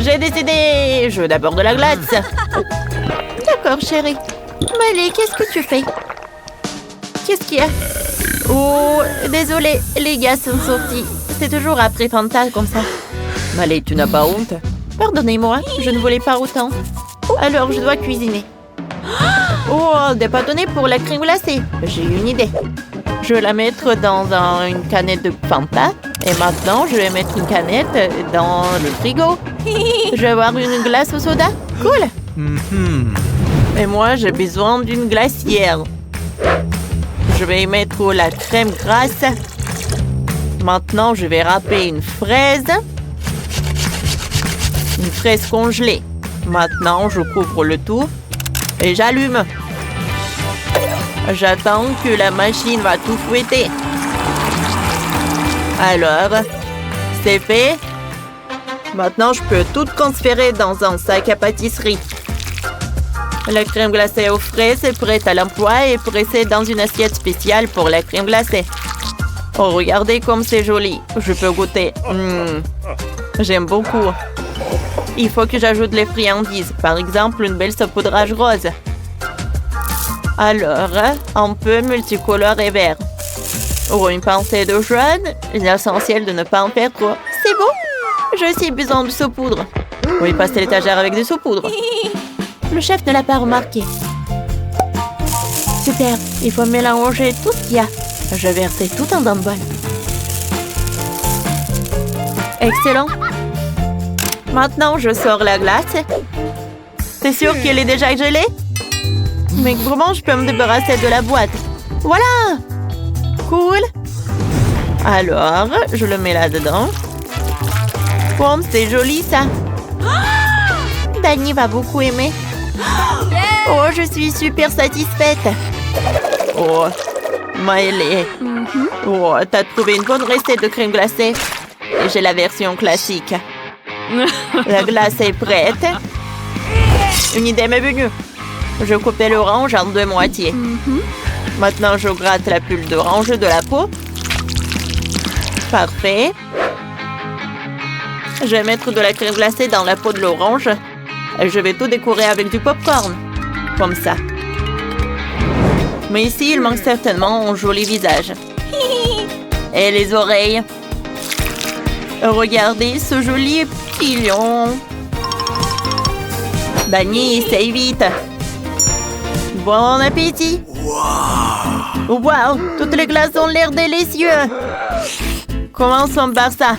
J'ai décidé. Je veux d'abord de la glace. D'accord, chérie. Miley, qu'est-ce que tu fais? Qu'est-ce qu'il y a? Oh, désolé, les gars sont sortis. C'est toujours après Fanta comme ça. Miley, tu n'as pas honte? Pardonnez-moi, je ne voulais pas autant. Alors, je dois cuisiner. Oh, des bâtonnets pour la crème glacée. J'ai une idée. Je vais la mettre dans une canette de Fanta. Et maintenant, je vais mettre une canette dans le frigo. Je vais avoir une glace au soda. Cool. Et moi, j'ai besoin d'une glacière. Je vais y mettre la crème grasse. Maintenant, je vais râper une fraise. Une fraise congelée. Maintenant, je couvre le tout et j'allume. J'attends que la machine va tout fouetter. Alors, c'est fait. Maintenant, je peux tout transférer dans un sac à pâtisserie. La crème glacée aux fraises est prête à l'emploi et pressée dans une assiette spéciale pour la crème glacée. Oh, regardez comme c'est joli. Je peux goûter. J'aime beaucoup. Il faut que j'ajoute les friandises. Par exemple, une belle saupoudrage rose. Alors, un peu multicolore et vert. Ou une pincée de jaune. L'essentiel de ne pas en faire trop. C'est bon? J'ai aussi besoin de saupoudre. Oui, passer l'étagère avec des saupoudres. Le chef ne l'a pas remarqué. Super, il faut mélanger tout ce qu'il y a. Je vais verser tout dans un bol. Excellent. Maintenant, je sors la glace. T'es sûr qu'elle est déjà gelée? Mais comment je peux me débarrasser de la boîte? Voilà! Cool! Alors, je le mets là-dedans. Comme c'est joli, ça! Dani va beaucoup aimer. Oh, je suis super satisfaite. Oh, Miley. Oh, t'as trouvé une bonne recette de crème glacée. Et j'ai la version classique. La glace est prête. Une idée m'est venue. Je coupais l'orange en 2 moitiés. Maintenant, je gratte la pulpe d'orange de la peau. Parfait. Je vais mettre de la crème glacée dans la peau de l'orange. Et je vais tout décorer avec du popcorn. Comme ça. Mais ici, il manque certainement un joli visage. Et les oreilles. Regardez ce joli petit lion. Dani, essaye vite. Bon appétit. Wow, toutes les glaces ont l'air délicieuses. Commençons par ça.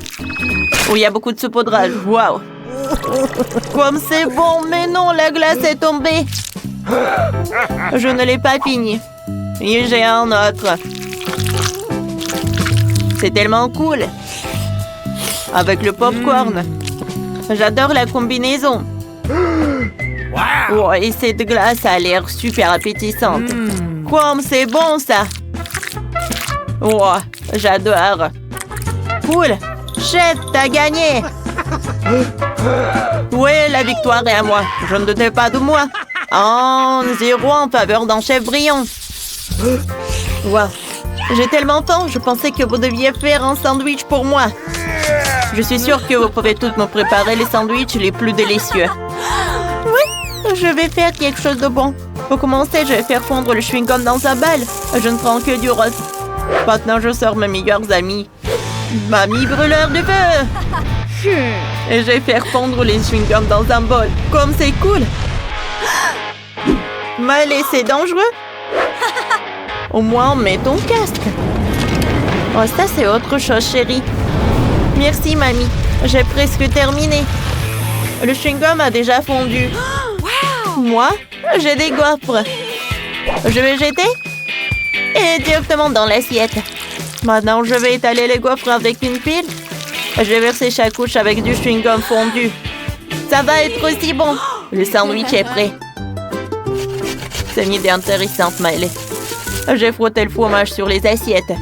Oh, il y a beaucoup de saupoudrage. Wow. Comme c'est bon, mais non, la glace est tombée. Je ne l'ai pas fini. Et j'ai un autre. C'est tellement cool. Avec le popcorn. J'adore la combinaison. Oh, et cette glace a l'air super appétissante. Comme c'est bon, ça. Oh, j'adore. Cool. Chef, t'as gagné. Oui, la victoire est à moi. Je ne doutais pas de moi. 1-0 en faveur d'un chef brillant. Wow. J'ai tellement faim, je pensais que vous deviez faire un sandwich pour moi. Je suis sûre que vous pouvez toutes me préparer les sandwichs les plus délicieux. Oui, je vais faire quelque chose de bon. Pour commencer, je vais faire fondre le chewing-gum dans un bol. Je ne prends que du rose. Maintenant, je sors mes meilleurs amis. Mamie brûleur de feu. Et je vais faire fondre les chewing-gums dans un bol. Comme c'est cool. Mais c'est dangereux. Au moins, mets ton casque. Oh, ça, c'est autre chose, chérie. Merci, mamie. J'ai presque terminé. Le chewing-gum a déjà fondu. Moi, j'ai des gaufres. Je vais jeter et directement dans l'assiette. Maintenant, je vais étaler les gaufres avec une pile. Je vais verser chaque couche avec du chewing-gum fondu. Ça va être aussi bon. Le sandwich est prêt. C'est une idée intéressante, Miley. J'ai frotté le fromage sur les assiettes.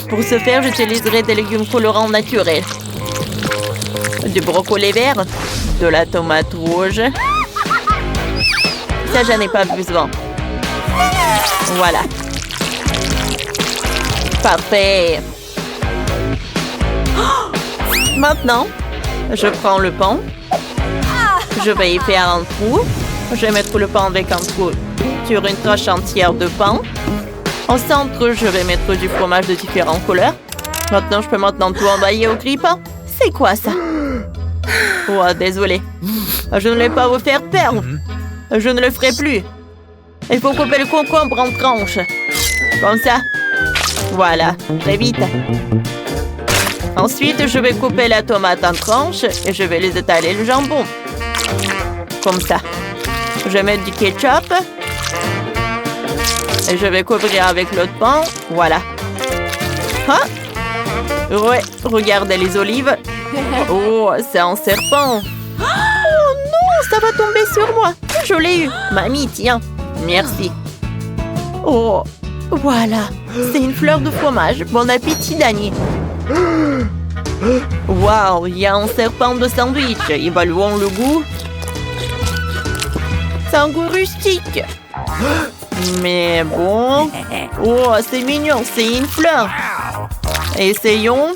Pour ce faire, j'utiliserai des légumes colorants naturels. Du brocoli vert, de la tomate rouge. Ça, j'en ai pas besoin. Voilà. Parfait. Maintenant, Je prends le pain. Je vais y faire un trou. Je vais mettre le pain avec un trou sur une tranche entière de pain. Au centre, je vais mettre du fromage de différentes couleurs. Maintenant, je peux tout envahir au grille-pain. C'est quoi ça? Oh, désolé. Je ne vais pas vous faire perdre. Je ne le ferai plus. Il faut couper le concombre en tranches. Comme ça. Voilà, très vite. Ensuite, je vais couper la tomate en tranches et je vais les étaler le jambon. Comme ça. Je vais mettre du ketchup. Et je vais couvrir avec l'autre pain. Voilà. Hein? Ouais, regardez les olives. Oh, c'est un serpent. Oh non, ça va tomber sur moi. Je l'ai eu. Mamie, tiens. Merci. Oh, voilà. C'est une fleur de fromage. Bon appétit, Dany. Waouh, il y a un serpent de sandwich. Évaluons le goût. C'est un goût rustique. Mais bon. Oh, c'est mignon. C'est une fleur. Essayons.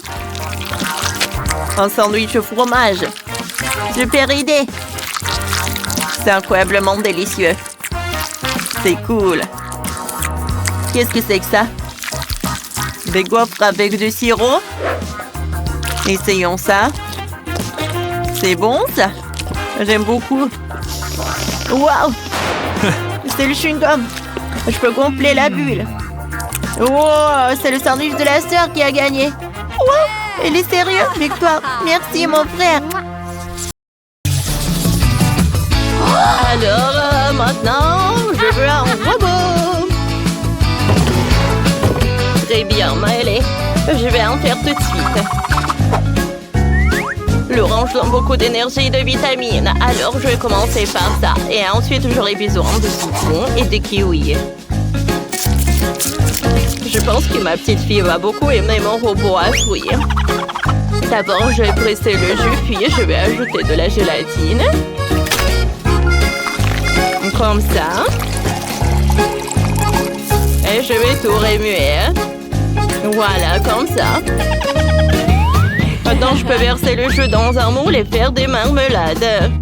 Un sandwich au fromage. Super idée. C'est incroyablement délicieux. C'est cool. Qu'est-ce que c'est que ça? Des gaufres avec du sirop? Essayons ça. C'est bon, ça? J'aime beaucoup. Waouh! C'est le chewing-gum. Je peux gonfler la bulle. Oh, c'est le sandwich de la sœur qui a gagné. Wow! Il est sérieux, Victoire. Merci, mon frère. Alors, maintenant, je veux un robot. Très bien, Maëlée. Je vais en faire tout de suite. L'orange donne beaucoup d'énergie et de vitamines. Alors, je vais commencer par ça. Et ensuite, j'aurai besoin de citron et de kiwi. Je pense que ma petite fille va beaucoup aimer mon robot à fruits. D'abord, je vais presser le jus, puis je vais ajouter de la gélatine. Comme ça. Et je vais tout remuer. Voilà, comme ça. Maintenant, je peux verser le jus dans un moule et faire des marmelades.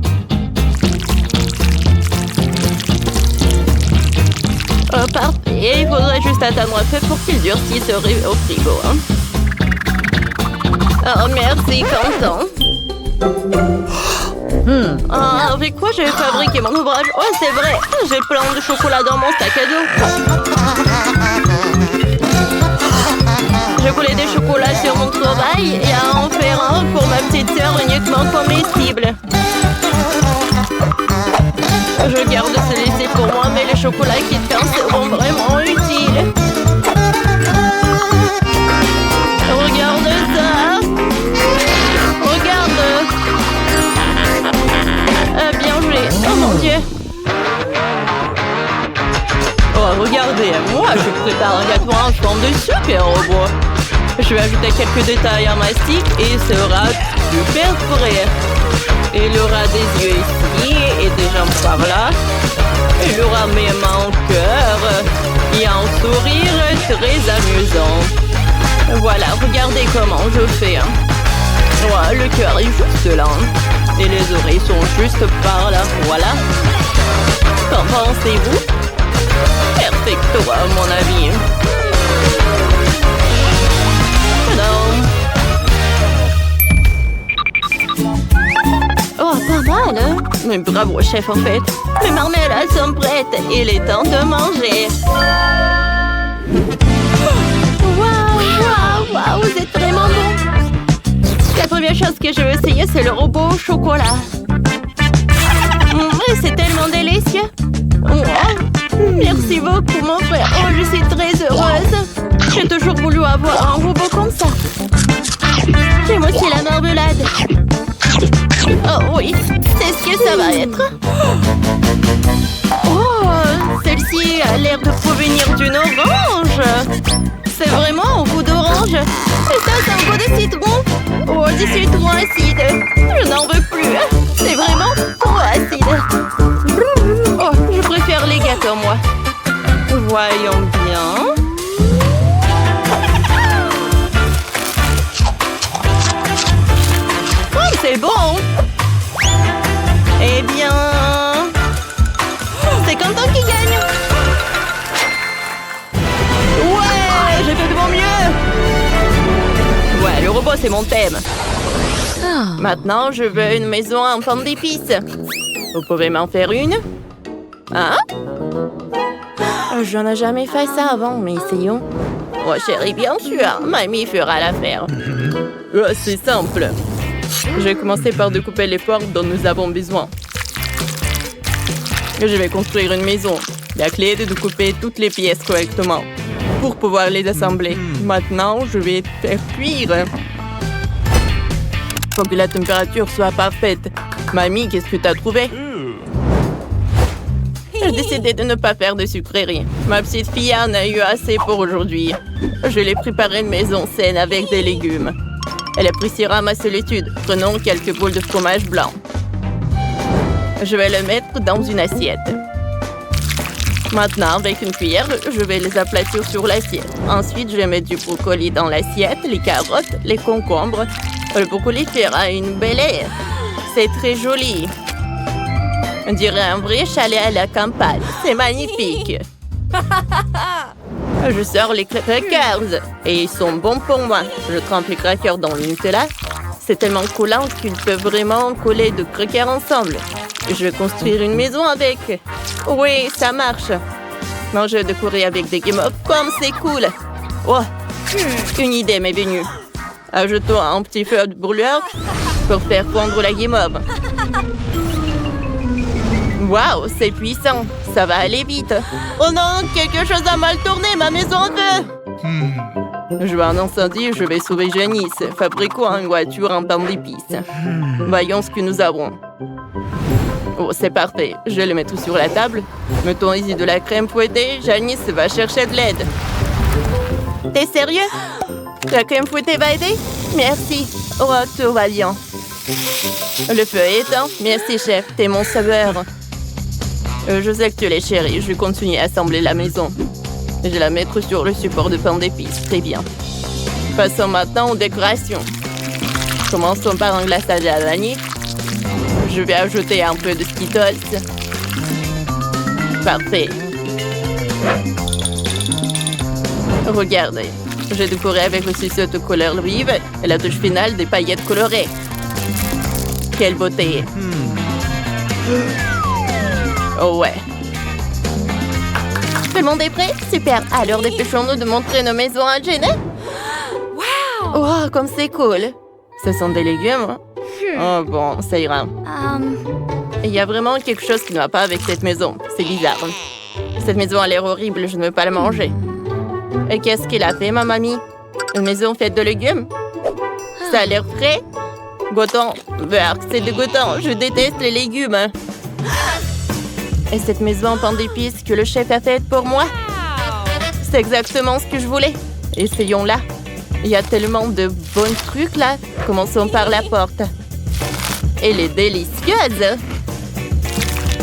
Oh, parfait. Il faudrait juste attendre un peu pour qu'il durcisse au frigo. Oh, merci, Quentin. Ah, avec quoi je vais fabriquer mon ouvrage? Oh, c'est vrai. J'ai plein de chocolat dans mon sac à dos. Je voulais des chocolats sur mon travail et à en faire un pour ma petite sœur uniquement comestible. Je garde celui-ci pour moi, mais les chocolats qui traînent seront vraiment utiles. Regarde ça. Regarde. Bien joué. Oh mon Dieu. Oh, regardez, moi je prépare un gâteau en forme de super robot. Je vais ajouter quelques détails en mastic et il sera super frais. Il aura des yeux ici et des jambes par là. Il aura même un cœur et un sourire très amusant. Voilà, regardez comment je fais. Ouais, le cœur est juste là. Et les oreilles sont juste par là. Voilà. Qu'en pensez-vous? Perfecto, à mon avis. Oh, pas mal, hein? Mais bravo, chef, en fait. Les marmelades sont prêtes. Il est temps de manger. Waouh, waouh, waouh, vous êtes vraiment bon. La première chose que je veux essayer, c'est le robot au chocolat. C'est tellement délicieux. Wow. Merci beaucoup, mon frère. Oh, je suis très heureuse. J'ai toujours voulu avoir un robot comme ça. J'aime aussi la marmelade. Oh oui, c'est ce que ça va être. Oh, celle-ci a l'air de provenir d'une orange. C'est vraiment au goût d'orange. Et ça, c'est un goût de citron. Oh, du citron acide. Je n'en veux plus. C'est vraiment trop acide. Oh, je préfère les gâteaux, moi. Voyons bien. Oh, c'est bon. c'est mon thème. Maintenant, je veux une maison en forme d'épices. Vous pouvez m'en faire une? Hein? J'en ai jamais fait ça avant, mais essayons. Oh, chérie, bien sûr, mamie fera l'affaire. C'est simple. Je vais commencer par découper les portes dont nous avons besoin. Je vais construire une maison. La clé est de découper toutes les pièces correctement pour pouvoir les assembler. Maintenant, je vais faire cuire. Faut que la température soit parfaite. Mamie, qu'est-ce que tu as trouvé? J'ai décidé de ne pas faire de sucreries. Ma petite fille en a eu assez pour aujourd'hui. Je lui ai préparé une maison saine avec des légumes. Elle appréciera ma solitude. Prenons quelques boules de fromage blanc. Je vais le mettre dans une assiette. Maintenant, avec une cuillère, je vais les aplatir sur l'assiette. Ensuite, je vais mettre du brocoli dans l'assiette, les carottes, les concombres. Le brocoli fera une belle air. C'est très joli. On dirait un vrai chalet à la campagne. C'est magnifique. Je sors les crackers et ils sont bons pour moi. Je trempe les crackers dans le Nutella. C'est tellement collant qu'ils peuvent vraiment coller deux crackers ensemble. Je vais construire une maison avec. Oui, ça marche. Non, je vais décorer avec des guimauves comme c'est cool. Oh, une idée m'est venue. Ajoutons un petit feu de brûleur pour faire fondre la guimauve. Waouh, c'est puissant. Ça va aller vite. Oh non, quelque chose a mal tourné. Ma maison en feu. Je vois un incendie, je vais sauver Janice. Fabriquons une voiture en pain d'épices. Voyons ce que nous avons. Oh, c'est parfait. Je vais le mettre sur la table. Mettons ici de la crème fouettée. Janice va chercher de l'aide. T'es sérieux? La crème fouettée va aider? Merci. Oh, tout va bien. Le feu est éteint. Merci, chef. T'es mon sauveur. Je sais que tu l'es, chérie. Je vais continuer à assembler la maison. Je vais la mettre sur le support de pain d'épices. Très bien. Passons maintenant aux décorations. Commençons par un glaçage à la vanille. Je vais ajouter un peu de Skittles. Parfait. Regardez. J'ai décoré avec aussi cette couleur vive et la touche finale des paillettes colorées. Quelle beauté! Oh ouais. Tout le monde est prêt? Super! Alors dépêchons-nous de montrer nos maisons à Jenny. Wow! Oh, comme c'est cool! Ce sont des légumes, hein? Oh bon, ça ira. Il y a vraiment quelque chose qui ne va pas avec cette maison. C'est bizarre. Cette maison a l'air horrible, je ne veux pas la manger. Et qu'est-ce qu'il a fait, ma mamie? Une maison faite de légumes? Ça a l'air frais? Goûtant. C'est dégoûtant. Je déteste les légumes. Et cette maison en pain d'épices que le chef a faite pour moi? C'est exactement ce que je voulais. Essayons-la. Il y a tellement de bons trucs là. Commençons par la porte. Elle est délicieuse.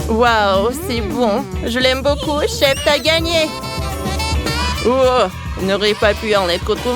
Waouh, c'est bon. Je l'aime beaucoup. Chef, t'as gagné. Oh, il n'aurait pas pu en être autrement.